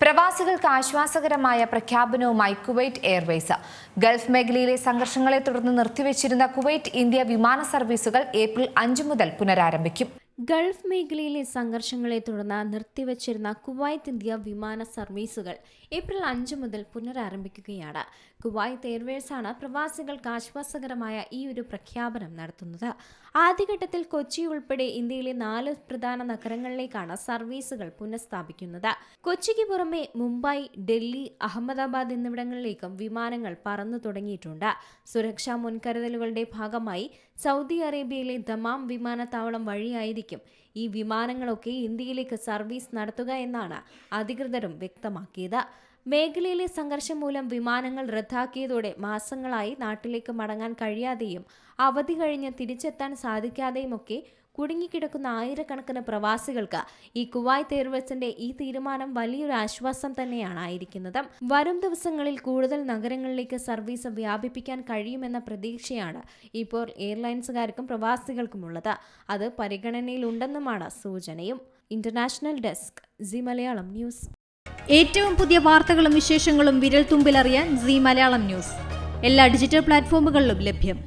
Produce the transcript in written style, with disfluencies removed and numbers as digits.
പ്രവാസികൾക്ക് ആശ്വാസകരമായ പ്രഖ്യാപനവുമായി Kuwait Airways. Gulf മേഖലയിലെ സംഘർഷങ്ങളെ തുടർന്ന് നിർത്തിവെച്ചിരുന്ന കുവൈറ്റ് ഇന്ത്യ വിമാന സർവീസുകൾ ഏപ്രിൽ 5 മുതൽ പുനരാരംഭിക്കും. ഗൾഫ് മേഖലയിലെ സംഘർഷങ്ങളെ തുടർന്ന് നിർത്തിവച്ചിരുന്ന കുവൈറ്റ് ഇന്ത്യ വിമാന സർവീസുകൾ ഏപ്രിൽ 5 മുതൽ പുനരാരംഭിക്കുകയാണ്. കുവൈറ്റ് എയർവേസാണ് പ്രവാസികൾക്ക് ആശ്വാസകരമായ ഈ ഒരു പ്രഖ്യാപനം നടത്തുന്നത്. ആദ്യഘട്ടത്തിൽ കൊച്ചി ഉൾപ്പെടെ ഇന്ത്യയിലെ 4 പ്രധാന നഗരങ്ങളിലേക്കാണ് സർവീസുകൾ പുനഃസ്ഥാപിക്കുന്നത്. കൊച്ചിക്ക് പുറമെ മുംബൈ, ഡൽഹി, അഹമ്മദാബാദ് എന്നിവിടങ്ങളിലേക്കും വിമാനങ്ങൾ പറന്നു തുടങ്ങിയിട്ടുണ്ട്. സുരക്ഷാ മുൻകരുതലുകളുടെ ഭാഗമായി സൗദി അറേബ്യയിലെ ദമാം വിമാനത്താവളം വഴിയായിരിക്കും ഈ വിമാനങ്ങളൊക്കെ ഇന്ത്യയിലേക്ക് സർവീസ് നടത്തുക എന്നാണ് അധികൃതരും വ്യക്തമാക്കിയത്. മേഖലയിലെ സംഘർഷം മൂലം വിമാനങ്ങൾ റദ്ദാക്കിയതോടെ മാസങ്ങളായി നാട്ടിലേക്ക് മടങ്ങാൻ കഴിയാതെയും അവധി കഴിഞ്ഞ് തിരിച്ചെത്താൻ സാധിക്കാതെയുമൊക്കെ കുടുങ്ങിക്കിടക്കുന്ന ആയിരക്കണക്കിന് പ്രവാസികൾക്ക് ഈ കുവൈറ്റ് എയർവേസിന്റെ ഈ തീരുമാനം വലിയൊരു ആശ്വാസം തന്നെയാണ് ആയിരിക്കുന്നത്. വരും ദിവസങ്ങളിൽ കൂടുതൽ നഗരങ്ങളിലേക്ക് സർവീസ് വ്യാപിപ്പിക്കാൻ കഴിയുമെന്ന പ്രതീക്ഷയാണ് ഇപ്പോൾ എയർലൈൻസുകാർക്കും പ്രവാസികൾക്കുമുള്ളത്. അത് പരിഗണനയിലുണ്ടെന്നുമാണ് സൂചനയും. International desk, Zee Malayalam news. ഏറ്റവും പുതിയ വാർത്തകളും വിശേഷങ്ങളും വിരൽ തുമ്പിലറിയാൻ സീ മലയാളം ന്യൂസ് എല്ലാ ഡിജിറ്റൽ പ്ലാറ്റ്ഫോമുകളിലും ലഭ്യം.